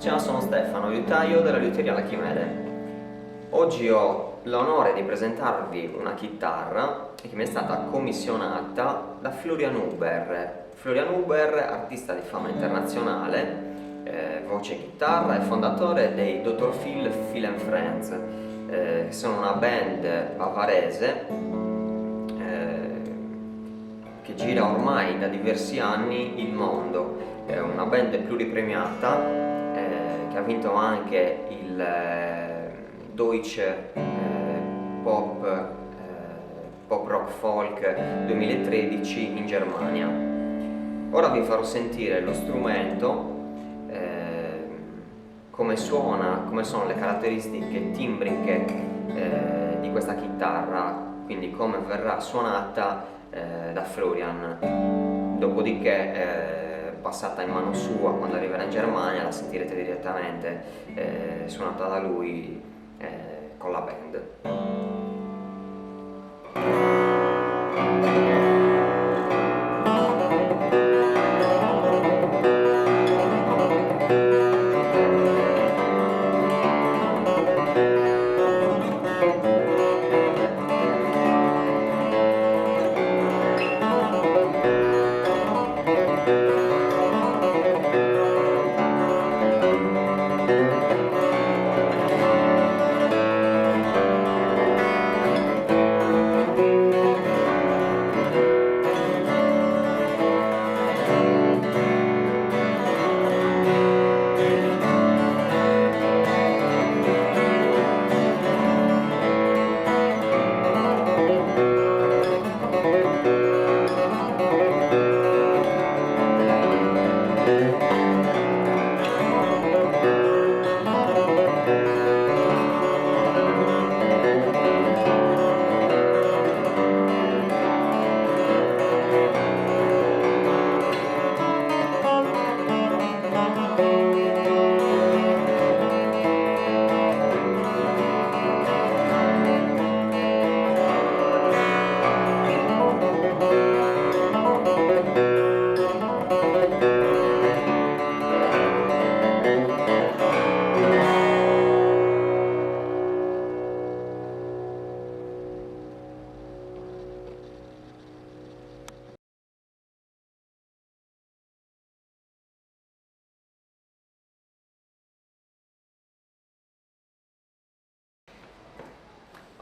Ciao, sono Stefano, liutaio della liuteria Archimede. Oggi ho l'onore di presentarvi una chitarra che mi è stata commissionata da Florian Huber. Florian Huber, artista di fama internazionale, voce e chitarra, e fondatore dei Dr. Phil and Friends, che sono una band bavarese che gira ormai da diversi anni il mondo. È una band pluripremiata che ha vinto anche il Deutsche Pop Rock Folk 2013 in Germania. Ora vi farò sentire lo strumento, come suona, come sono le caratteristiche timbriche di questa chitarra, quindi come verrà suonata da Florian. Dopodiché passata in mano sua, quando arriverà in Germania la sentirete direttamente suonata da lui con la band.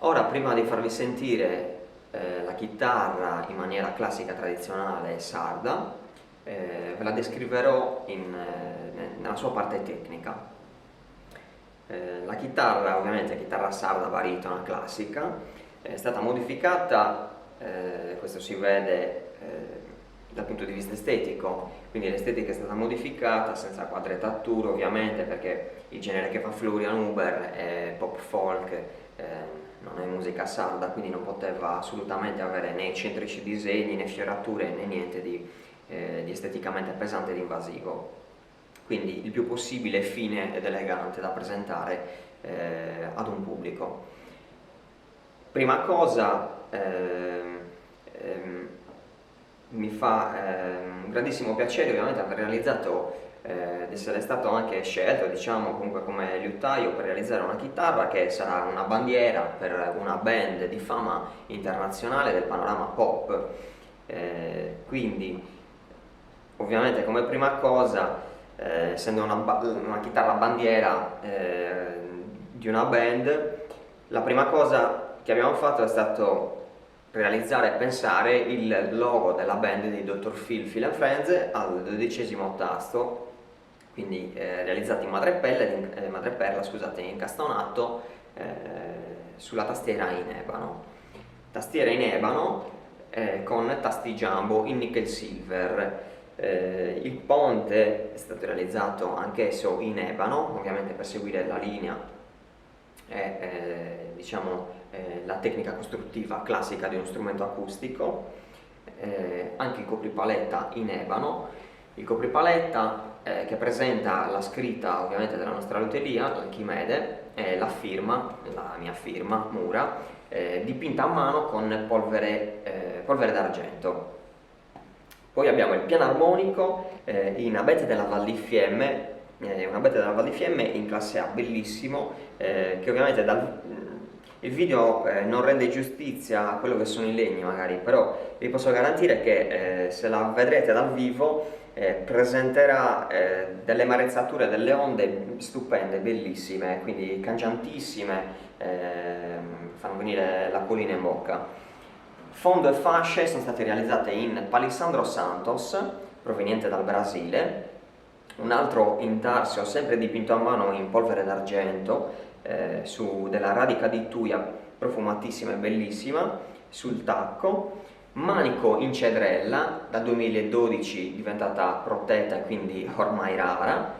Ora, prima di farvi sentire la chitarra in maniera classica, tradizionale e sarda, ve la descriverò nella sua parte tecnica. La chitarra, ovviamente chitarra sarda baritona classica, è stata modificata, questo si vede dal punto di vista estetico, quindi l'estetica è stata modificata senza quadrettature, ovviamente, perché il genere che fa Florian Huber è pop folk, non è musica sarda, quindi non poteva assolutamente avere né eccentrici disegni, né fiorature, né niente di esteticamente pesante ed invasivo. Quindi il più possibile fine ed elegante da presentare ad un pubblico. Prima cosa, mi fa un grandissimo piacere ovviamente aver realizzato, di essere stato anche scelto, diciamo, comunque come liutaio per realizzare una chitarra che sarà una bandiera per una band di fama internazionale del panorama pop. Quindi ovviamente come prima cosa, essendo una chitarra bandiera di una band, la prima cosa che abbiamo fatto è stato realizzare e pensare il logo della band di Dr. Phil and Friends al 12° tasto, quindi realizzato in madreperla, scusate, incastonato sulla tastiera in ebano. Tastiera in ebano con tasti jumbo in nickel silver. Il ponte è stato realizzato anch'esso in ebano, ovviamente per seguire la linea e la tecnica costruttiva classica di uno strumento acustico. Anche il copripaletta in ebano. Il copripaletta che presenta la scritta ovviamente della nostra liuteria, l'Archimede, e la mia firma, Mura, dipinta a mano con polvere d'argento. Poi abbiamo il piano armonico in abete della Val di Fiemme, una Abete della Val di Fiemme in classe A, bellissimo, che ovviamente il video non rende giustizia a quello che sono i legni magari, però vi posso garantire che se la vedrete dal vivo presenterà delle marezzature, delle onde stupende, bellissime, quindi cangiantissime, fanno venire l'acquolina in bocca. Fondo e fasce sono state realizzate in Palisandro Santos, proveniente dal Brasile, un altro intarsio sempre dipinto a mano in polvere d'argento, su della radica di tuia profumatissima e bellissima sul tacco, manico in cedrella, dal 2012 diventata protetta e quindi ormai rara,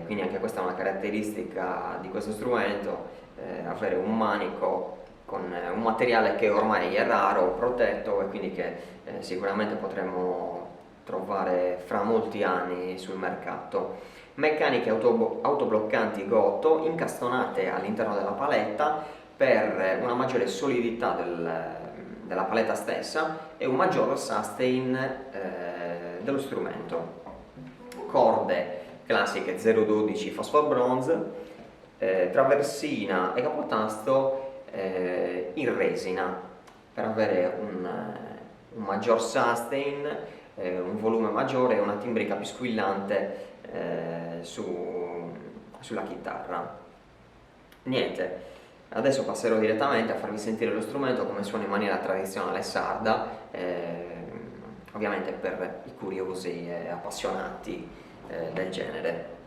quindi anche questa è una caratteristica di questo strumento, avere un manico con un materiale che ormai è raro, protetto, e quindi che sicuramente potremo trovare fra molti anni sul mercato. Meccaniche autobloccanti Goto incastonate all'interno della paletta per una maggiore solidità della paletta stessa e un maggior sustain dello strumento. Corde classiche 012 Phosphor Bronze, traversina e capotasto in resina per avere un maggior sustain, un volume maggiore e una timbrica più squillante sulla chitarra. Niente, adesso passerò direttamente a farvi sentire lo strumento come suona in maniera tradizionale sarda, ovviamente per i curiosi e appassionati del genere.